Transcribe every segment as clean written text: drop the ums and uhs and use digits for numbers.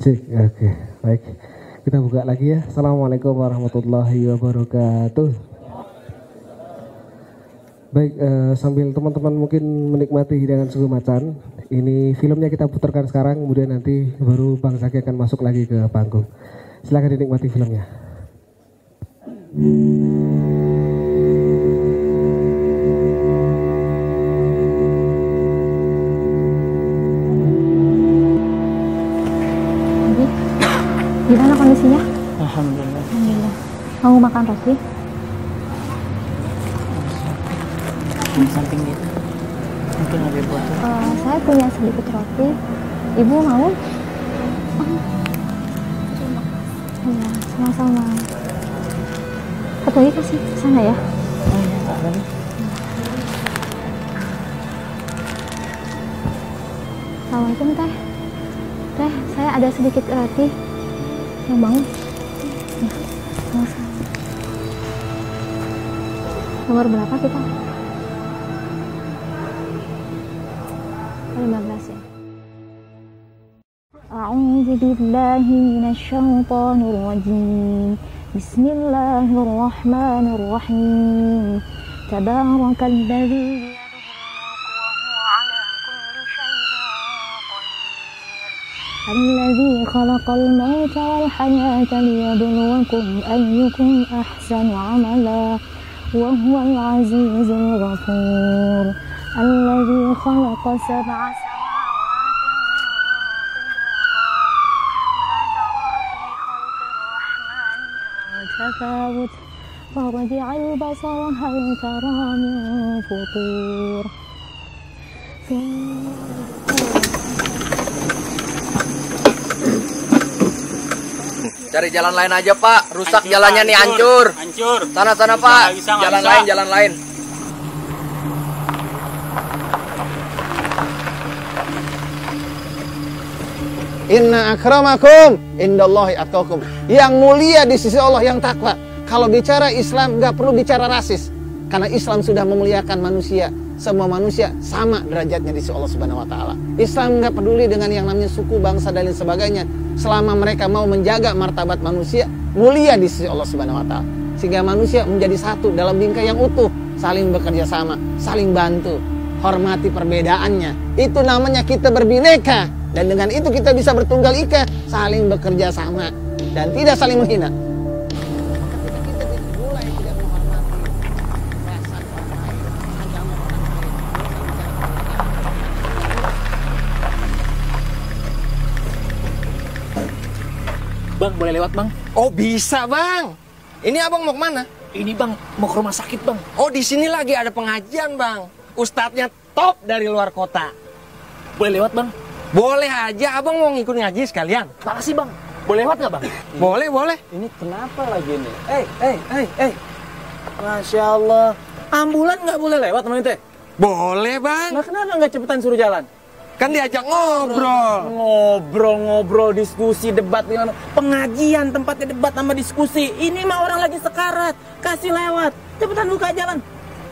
Cik, oke, baik. Kita buka lagi ya. Assalamualaikum warahmatullahi wabarakatuh. Baik, sambil teman-teman mungkin menikmati hidangan suku macan, ini filmnya kita putarkan sekarang, kemudian nanti baru Bang Zaki akan masuk lagi ke panggung. Silakan dinikmati filmnya. Gimana kondisinya? Alhamdulillah. Alhamdulillah. Mau makan roti? Di samping gitu. Mungkin lebih buat. Saya punya sedikit roti. Ibu mau? Iya, sama-sama. Satu lagi kasih ke sana ya. Oh iya, ada nih. Assalamualaikum teh. Teh, saya ada sedikit roti. Yang mau? Ya, sama-sama. Nomor berapa kita? 15 ya. A'udzu billahi minasyaitonir rajim. Bismillahirrahmanirrahim. Tabarakalladzi الذي خلق الموت والحياة ليبلوكم أيكم أحسن عملا وهو العزيز الغفور الذي خلق 7 سماوات تفاوت فارجع البصر هل ترى من فطور Cari jalan lain aja Pak, rusak jalannya nih, hancur. Hancur. Sana Pak, jalan lain. Inna akramakum indallahi atqakum. Yang mulia di sisi Allah yang takwa. Kalau bicara Islam nggak perlu bicara rasis, karena Islam sudah memuliakan manusia. Semua manusia sama derajatnya di sisi Allah Subhanahu wa taala. Islam nggak peduli dengan yang namanya suku, bangsa dan lain sebagainya. Selama mereka mau menjaga martabat manusia, mulia di sisi Allah Subhanahu wa taala. Sehingga manusia menjadi satu dalam bingkai yang utuh, saling bekerja sama, saling bantu, hormati perbedaannya. Itu namanya kita berbineka, dan dengan itu kita bisa bertunggal ika, saling bekerja sama dan tidak saling menghina. Bang, boleh lewat bang? Oh bisa Bang. Ini abang mau kemana? Ini bang, mau ke rumah sakit bang. Oh di sini lagi ada pengajian Bang. Ustadznya top dari luar kota. Boleh lewat bang? Boleh aja, abang mau ngikut ngaji sekalian. Makasih bang. Boleh lewat nggak bang? Boleh. Ini kenapa lagi nih? Masya Allah. Ambulan nggak boleh lewat teman teh? Boleh Bang. Nah kenapa nggak cepetan suruh jalan? Kan diajak ngobrol. Ngobrol, diskusi, debat dengan pengajian, tempatnya debat sama diskusi. Ini mah orang lagi sekarat, kasih lewat. Cepetan buka jalan.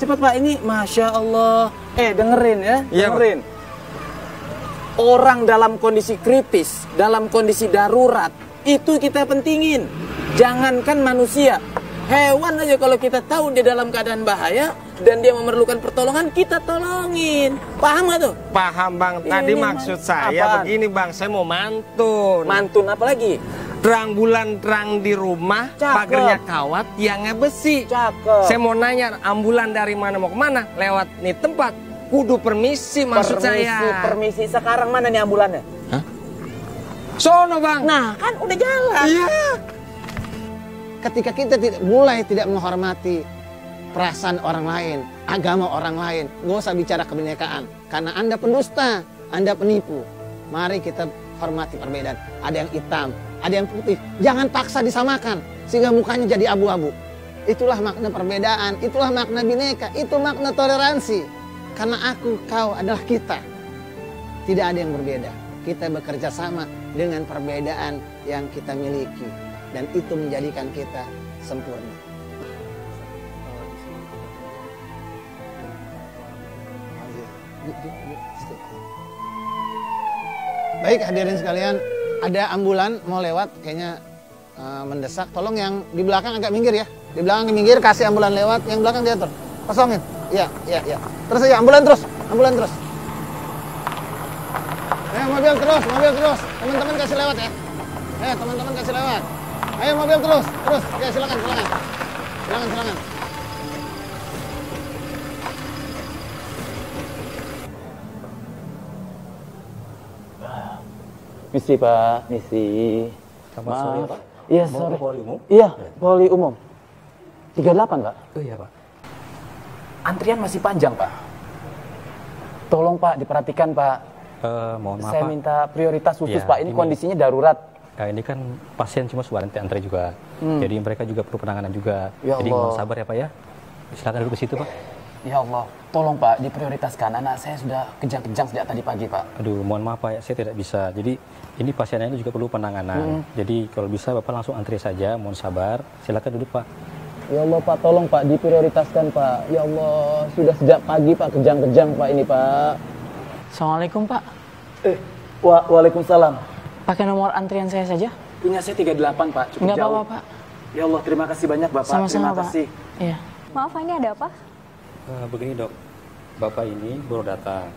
Cepat Pak, ini Masya Allah. Dengerin ya, dengerin. Orang dalam kondisi kritis, dalam kondisi darurat, itu kita pentingin. Jangankan manusia, hewan aja kalau kita tahu dia dalam keadaan bahaya dan dia memerlukan pertolongan, kita tolongin. Paham gak tuh? Paham Bang, tadi maksud saya begini Bang, saya mau mantun. Mantun apa lagi? Terang bulan terang di rumah, pagernya kawat, tiangnya besi. Cakep. Saya mau nanya, ambulan dari mana mau kemana? Lewat nih tempat, kudu permisi maksud saya. Permisi, sekarang mana nih ambulannya? Hah? Sono Bang. Nah, kan udah jalan. Iya. Ketika kita mulai tidak menghormati perasaan orang lain, agama orang lain, nggak usah bicara kebinekaan, karena Anda pendusta, Anda penipu. Mari kita hormati perbedaan. Ada yang hitam, ada yang putih. Jangan paksa disamakan sehingga mukanya jadi abu-abu. Itulah makna perbedaan, itulah makna bineka, itu makna toleransi. Karena aku, kau adalah kita. Tidak ada yang berbeda. Kita bekerja sama dengan perbedaan yang kita miliki. Dan itu menjadikan kita sempurna. Baik hadirin sekalian, Ada ambulan mau lewat, kayaknya mendesak. Tolong yang di belakang agak minggir ya. Di belakang minggir, kasih ambulan lewat. Yang belakang diatur. Kosongin. Iya. Terus aja, ambulan terus. Mobil terus. Teman-teman kasih lewat ya. Teman-teman kasih lewat. Ayo mobil terus. Oke, silakan. Silakan. Misi Pak, misi. Selamat sore Pak. Iya, Mau sore. ke poli umum? Iya, poli umum. 38 Pak. Oh iya Pak. Antrian masih panjang Pak. Tolong Pak, diperhatikan Pak. Mohon maaf Saya Pak. minta prioritas khusus Ya, Pak, ini kondisinya darurat. Ini kan pasien cuma sebuah antri juga. Jadi mereka juga perlu penanganan juga. Ya Jadi Allah. mohon sabar ya Pak ya. Silakan duduk di situ Pak. Ya Allah, tolong Pak, diprioritaskan. Anak saya sudah kejang-kejang sejak tadi pagi Pak. Aduh, mohon maaf Pak ya, saya tidak bisa. Jadi ini pasiennya ini juga perlu penanganan. Jadi kalau bisa Bapak langsung antri saja, mohon sabar. Silakan duduk Pak. Ya Allah Pak, tolong Pak, diprioritaskan Pak. Ya Allah, sudah sejak pagi Pak, kejang-kejang Pak ini Pak. Assalamualaikum Pak. Waalaikumsalam. Pakai nomor antrian saya saja? Punya saya 38 Pak, cukup Enggak jauh. apa-apa Pak. Ya Allah, terima kasih banyak Bapak. Sama-sama terima Pak. kasih. Iya. Maaf, ini ada apa? Begini dok, Bapak ini baru datang.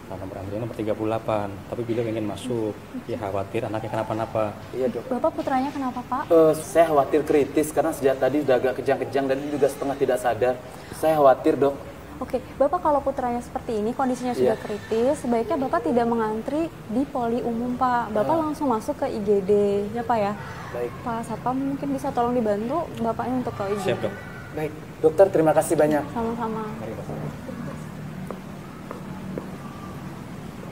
Nomor antrian nomor 38, tapi beliau ingin masuk. Ya khawatir anaknya kenapa-napa. Iya dok. Bapak putranya kenapa, Pak? Saya khawatir kritis karena sejak tadi sudah agak kejang-kejang dan ini juga setengah tidak sadar. Saya khawatir dok. Oke, Bapak kalau putranya seperti ini, kondisinya sudah Iya. kritis, sebaiknya Bapak tidak mengantri di poli umum, Pak. Bapak langsung masuk ke IGD, ya Pak ya? Baik. Pak Satpam mungkin bisa tolong dibantu Bapaknya untuk ke IGD. Siap dok. Baik, dokter terima kasih banyak. Sama-sama.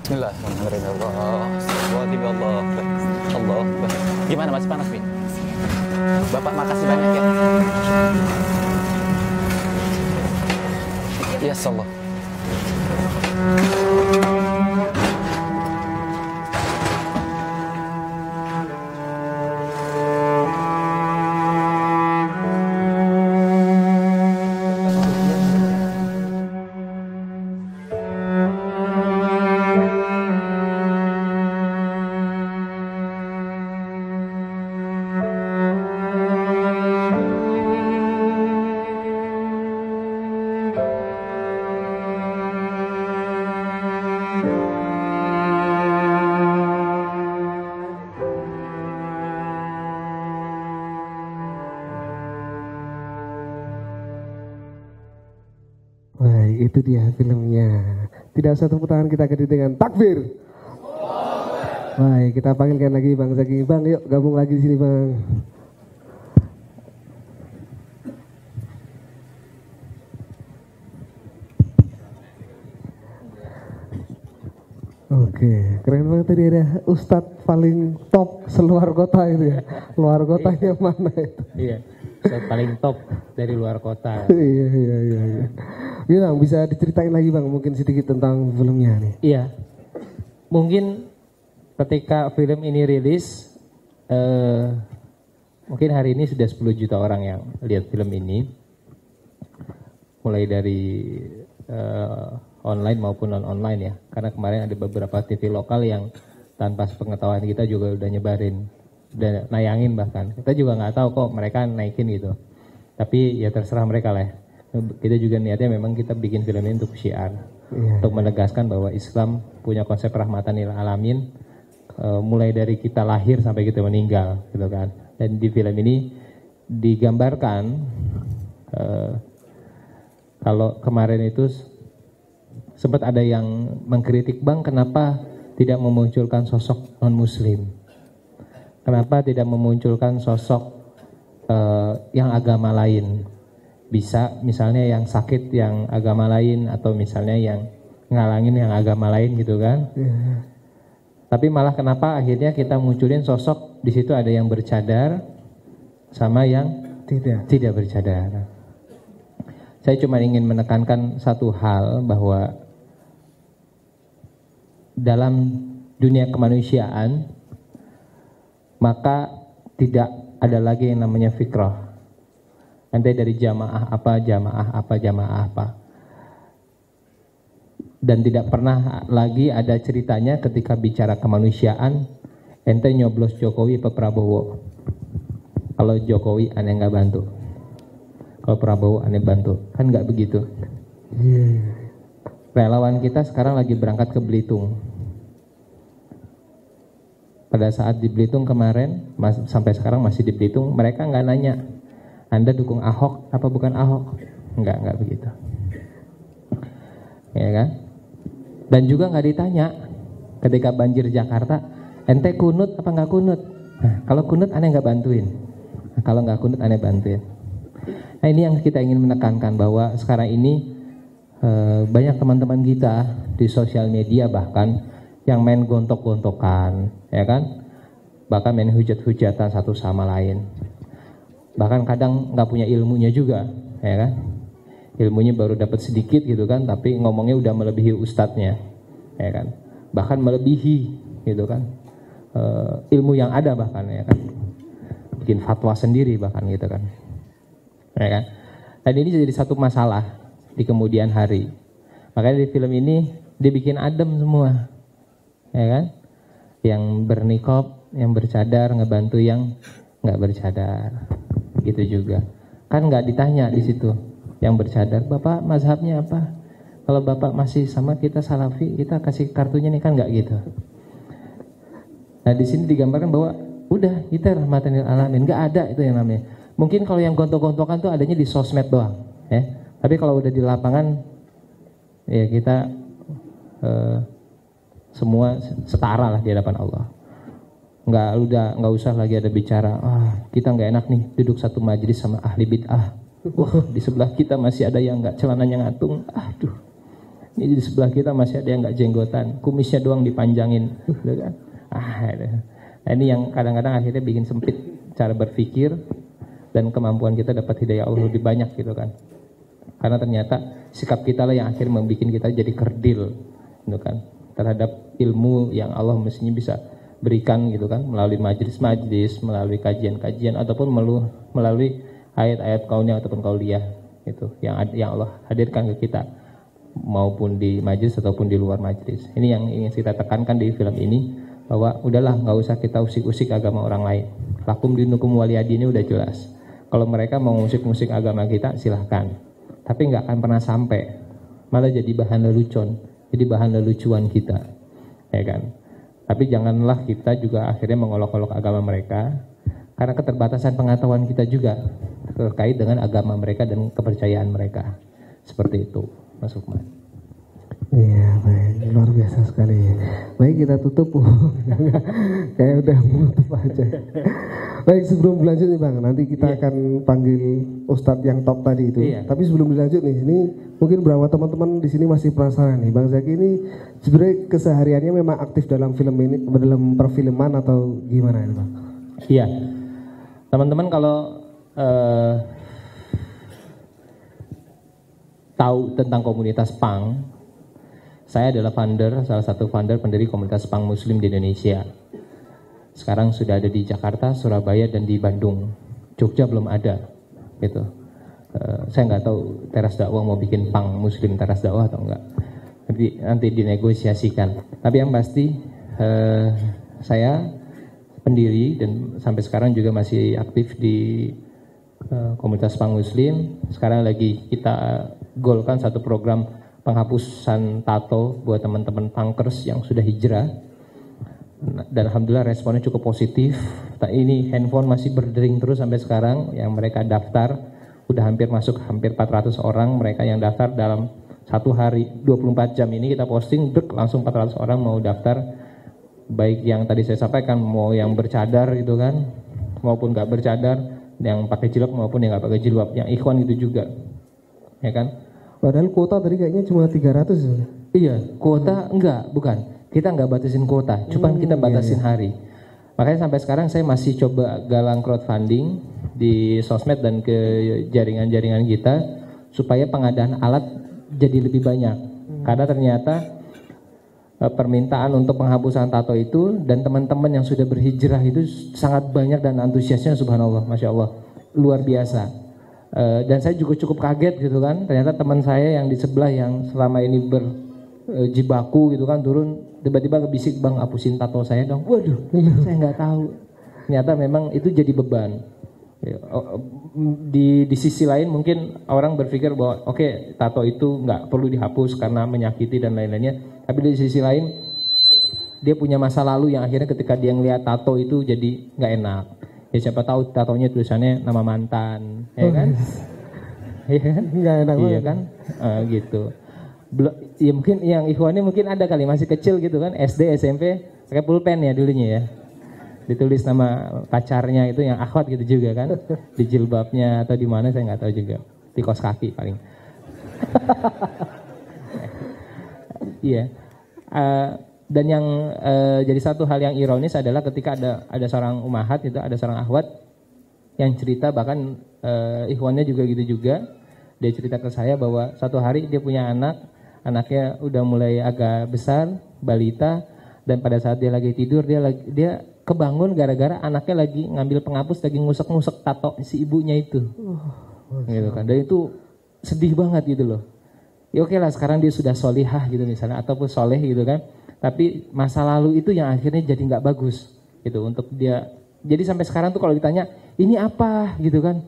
Bismillahirrahmanirrahim. Allah. Gimana masih panas nih? Bapak makasih banyak ya. Ya Allah. Baik, itu dia filmnya. Tidak usah tepuk tangan, kita ganti dengan takbir. Baik, kita panggilkan lagi Bang Zaki. Bang, yuk gabung lagi di sini, Bang. Oke, keren banget tadi ada Ustadz paling top seluar kota itu ya. Luar kotanya mana itu? Iya, paling top dari luar kota. Iya. Bang, bisa diceritain lagi Bang mungkin sedikit tentang filmnya nih. Iya, mungkin ketika film ini rilis, mungkin hari ini sudah 10 juta orang yang lihat film ini. Mulai dari online maupun non-online ya. Karena kemarin ada beberapa TV lokal yang tanpa sepengetahuan kita juga udah nyebarin, udah nayangin bahkan. Kita juga nggak tahu kok mereka naikin gitu. Tapi ya terserah mereka lah ya. Kita juga niatnya memang kita bikin film ini untuk syiar. Untuk menegaskan bahwa Islam punya konsep rahmatan lil alamin. Mulai dari kita lahir sampai kita meninggal gitu kan. Dan di film ini digambarkan kalau kemarin itu sempat ada yang mengkritik, Bang, kenapa tidak memunculkan sosok non-muslim? Kenapa tidak memunculkan sosok yang agama lain? Bisa misalnya yang sakit yang agama lain, atau misalnya yang ngalangin yang agama lain gitu kan? Tapi malah kenapa akhirnya kita munculin sosok di situ ada yang bercadar sama yang tidak bercadar? Saya cuma ingin menekankan satu hal, bahwa dalam dunia kemanusiaan maka tidak ada lagi yang namanya fikrah. Nanti dari jamaah apa. Dan tidak pernah lagi ada ceritanya ketika bicara kemanusiaan ente nyoblos Jokowi apa Prabowo? Kalau Jokowi aneh nggak bantu, kalau Prabowo aneh bantu, kan nggak begitu. Relawan kita sekarang lagi berangkat ke Belitung. Pada saat di Belitung kemarin, sampai sekarang masih di Belitung, mereka nggak nanya, Anda dukung Ahok apa bukan Ahok? Nggak begitu. Ya kan? Dan juga nggak ditanya ketika banjir Jakarta, ente kunut apa nggak kunut? Nah, kalau kunut aneh nggak bantuin. Nah, kalau nggak kunut aneh bantuin. Nah, ini yang kita ingin menekankan bahwa sekarang ini banyak teman-teman kita di sosial media bahkan yang main gontok-gontokan, ya kan? Bahkan main hujat-hujatan satu sama lain. Bahkan kadang nggak punya ilmunya juga, ya kan? Ilmunya baru dapat sedikit gitu kan, tapi ngomongnya udah melebihi ustadznya, ya kan? Bahkan melebihi gitu kan ilmu yang ada bahkan, ya kan? Bikin fatwa sendiri bahkan gitu kan, ya kan? Dan ini jadi satu masalah di kemudian hari. Makanya di film ini dibikin adem semua, ya kan? Yang bernikop, yang bercadar ngebantu yang nggak bercadar, gitu juga. Kan nggak ditanya di situ. Yang bercadar, Bapak mazhabnya apa? Kalau Bapak masih sama kita Salafi, kita kasih kartunya nih, kan nggak gitu. Nah di sini digambarkan bahwa udah kita rahmatan lil alamin, nggak ada itu yang namanya. Mungkin kalau yang gontok-gontokan tuh adanya di sosmed doang, ya. Tapi kalau udah di lapangan, ya kita semua setara lah di hadapan Allah. Nggak usah lagi ada bicara, kita nggak enak nih duduk satu majelis sama ahli bid'ah. Wah, di sebelah kita masih ada yang nggak celananya ngatung. Aduh, ini di sebelah kita masih ada yang nggak jenggotan, kumisnya doang dipanjangin, gitu kan? Nah, ini yang kadang-kadang akhirnya bikin sempit cara berpikir dan kemampuan kita dapat hidayah Allah lebih banyak, gitu kan? Karena ternyata sikap kita lah yang akhirnya membuat kita jadi kerdil, gitu kan? Terhadap ilmu yang Allah mestinya bisa berikan, gitu kan? Melalui majelis-majelis, melalui kajian-kajian, ataupun melalui ayat-ayat kaunya ataupun kauliah itu yang Allah hadirkan ke kita, maupun di majelis ataupun di luar majelis. Ini yang ingin kita tekankan di film ini, bahwa udahlah nggak usah kita usik-usik agama orang lain. Lakum dinukum waliyadi ini udah jelas. Kalau mereka mau musik-musik agama kita silahkan, tapi nggak akan pernah sampai, malah jadi bahan lelucon, jadi bahan lelucuan kita, ya kan? Tapi janganlah kita juga akhirnya mengolok-olok agama mereka, karena keterbatasan pengetahuan kita juga terkait dengan agama mereka dan kepercayaan mereka. Seperti itu, Mas Lukman. Iya, baik, luar biasa sekali. Baik, kita tutup. Kayak udah menutup aja. Baik, sebelum berlanjut nih Bang, nanti kita akan panggil Ustadz yang top tadi itu. Tapi sebelum dilanjut nih, ini mungkin beberapa teman-teman di sini masih penasaran nih, Bang Zaki ini sebenarnya kesehariannya memang aktif dalam film ini, dalam perfilman atau gimana ini Bang? Iya, teman-teman kalau tahu tentang komunitas punk, saya adalah salah satu founder pendiri komunitas punk muslim di Indonesia. Sekarang sudah ada di Jakarta, Surabaya, dan di Bandung. Jogja belum ada, gitu. Saya nggak tahu Teras Dakwah mau bikin punk muslim Teras Dakwah atau enggak. Nanti dinegosiasikan. Tapi yang pasti saya pendiri dan sampai sekarang juga masih aktif di komunitas punk muslim. Sekarang lagi kita golkan satu program penghapusan tato buat teman-teman punkers yang sudah hijrah, dan alhamdulillah responnya cukup positif. Ini handphone masih berdering terus sampai sekarang. Yang mereka daftar udah hampir 400 orang mereka yang daftar dalam satu hari 24 jam ini kita posting, langsung 400 orang mau daftar, baik yang tadi saya sampaikan, mau yang bercadar gitu kan, maupun nggak bercadar, yang pakai jilbab maupun yang nggak pakai jilbab, yang ikhwan itu juga, ya kan? Padahal kuota tadi kayaknya cuma 300. Iya, kuota bukan. Kita nggak batasin kuota, cuman kita batasin hari. Makanya sampai sekarang saya masih coba galang crowdfunding di sosmed dan ke jaringan-jaringan kita supaya pengadaan alat jadi lebih banyak. Karena ternyata permintaan untuk penghapusan tato itu dan teman-teman yang sudah berhijrah itu sangat banyak dan antusiasnya subhanallah, masya Allah, luar biasa. Dan saya juga cukup kaget gitu kan, ternyata teman saya yang di sebelah yang selama ini berjibaku gitu kan, turun tiba-tiba ngebisik, "Bang, hapusin tato saya dong." Waduh, saya nggak tahu. Ternyata memang itu jadi beban. Di sisi lain mungkin orang berpikir bahwa oke, tato itu nggak perlu dihapus karena menyakiti dan lain-lainnya. Tapi di sisi lain dia punya masa lalu yang akhirnya ketika dia ngeliat tato itu jadi nggak enak. Ya siapa tahu tatonya tulisannya nama mantan, ya kan? Iya kan? Nggak enak iya kan? Gitu. Ya mungkin yang ikhwannya mungkin ada kali masih kecil gitu kan, SD, SMP pakai pulpen ya dulunya ya. Ditulis nama pacarnya itu yang akhwat gitu juga kan, di jilbabnya atau di mana saya nggak tahu juga, di kos kaki paling. Iya. Dan yang jadi satu hal yang ironis adalah ketika ada seorang umahat itu, ada seorang akhwat yang cerita, bahkan ikhwannya juga gitu juga, dia cerita ke saya bahwa satu hari dia punya anaknya udah mulai agak besar, balita, dan pada saat dia lagi tidur dia kebangun gara-gara anaknya lagi ngambil penghapus, lagi ngusek-ngusek tato si ibunya itu. Gitu kan. Dan itu sedih banget gitu loh. Ya oke lah, sekarang dia sudah solihah gitu misalnya, ataupun soleh gitu kan. Tapi masa lalu itu yang akhirnya jadi nggak bagus gitu untuk dia. Jadi sampai sekarang tuh kalau ditanya, ini apa gitu kan.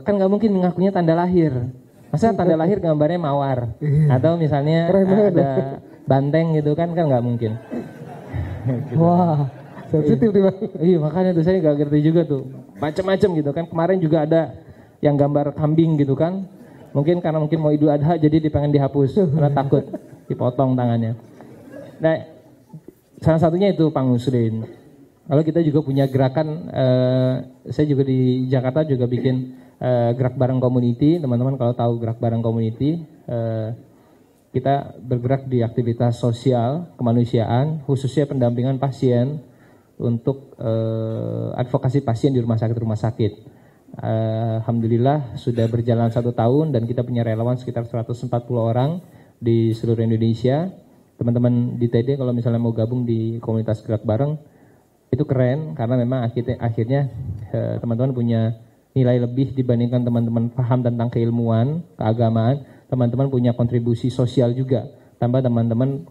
Kan nggak mungkin mengakunya tanda lahir. Masa tanda lahir gambarnya mawar. Atau misalnya ada banteng gitu kan nggak mungkin. Gitu. Wah. Sensitif nih Bang. Iya makanya tuh saya gak ngerti juga tuh, macam-macam gitu kan. Kemarin juga ada yang gambar kambing gitu kan, mungkin karena mau Idul Adha jadi dipengen dihapus karena takut dipotong tangannya. Nah salah satunya itu Pak Musrin. Lalu kita juga punya gerakan, saya juga di Jakarta juga bikin gerak bareng community. Teman-teman kalau tahu gerak bareng community, kita bergerak di aktivitas sosial kemanusiaan, khususnya pendampingan pasien untuk advokasi pasien di rumah sakit. Alhamdulillah sudah berjalan 1 tahun dan kita punya relawan sekitar 140 orang di seluruh Indonesia. Teman-teman di TD kalau misalnya mau gabung di komunitas gerak bareng itu keren karena memang akhirnya teman-teman punya nilai lebih dibandingkan teman-teman paham tentang keilmuan, keagamaan. Teman-teman punya kontribusi sosial juga, tambah teman-teman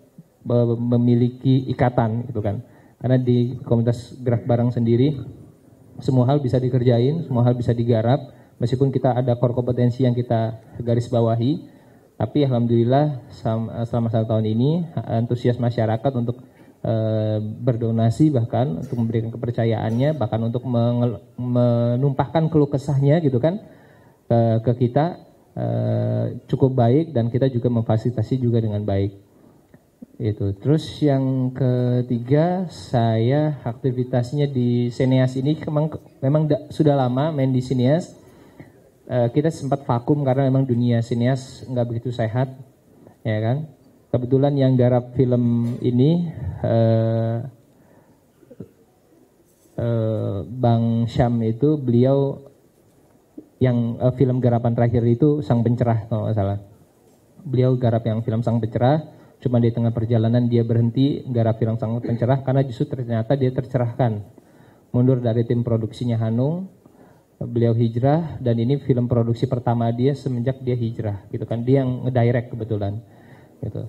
memiliki ikatan gitu kan. Karena di komunitas gerak bareng sendiri semua hal bisa dikerjain, semua hal bisa digarap, meskipun kita ada core kompetensi yang kita garis bawahi. Tapi alhamdulillah selama 1 tahun ini antusias masyarakat untuk berdonasi, bahkan untuk memberikan kepercayaannya, bahkan untuk menumpahkan keluh kesahnya gitu kan ke kita cukup baik, dan kita juga memfasilitasi juga dengan baik. Itu. Terus yang ketiga, saya aktivitasnya di Sineas ini memang sudah lama main di Sineas. Kita sempat vakum karena memang dunia Sineas nggak begitu sehat, ya kan. Kebetulan yang garap film ini Bang Syam itu, beliau yang film garapan terakhir itu Sang Pencerah kalau nggak salah. Beliau garap yang film Sang Pencerah. Cuma di tengah perjalanan dia berhenti garap film Sang Pencerah karena justru ternyata dia tercerahkan. Mundur dari tim produksinya Hanung, beliau hijrah, dan ini film produksi pertama dia semenjak dia hijrah gitu kan. Dia yang ngedirect kebetulan gitu.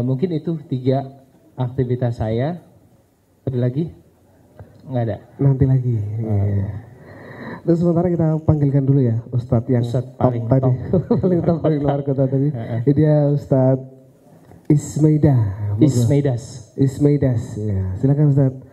Mungkin itu 3 aktivitas saya. Ada lagi? Nggak ada? Nanti lagi. Terus sementara kita panggilkan dulu ya Ustadz yang Ustadz top paling tadi. Paling top dari luar kota tadi. Ini dia Ustadz Ismeidas. Ismeidas. Ya, silakan Ustadz.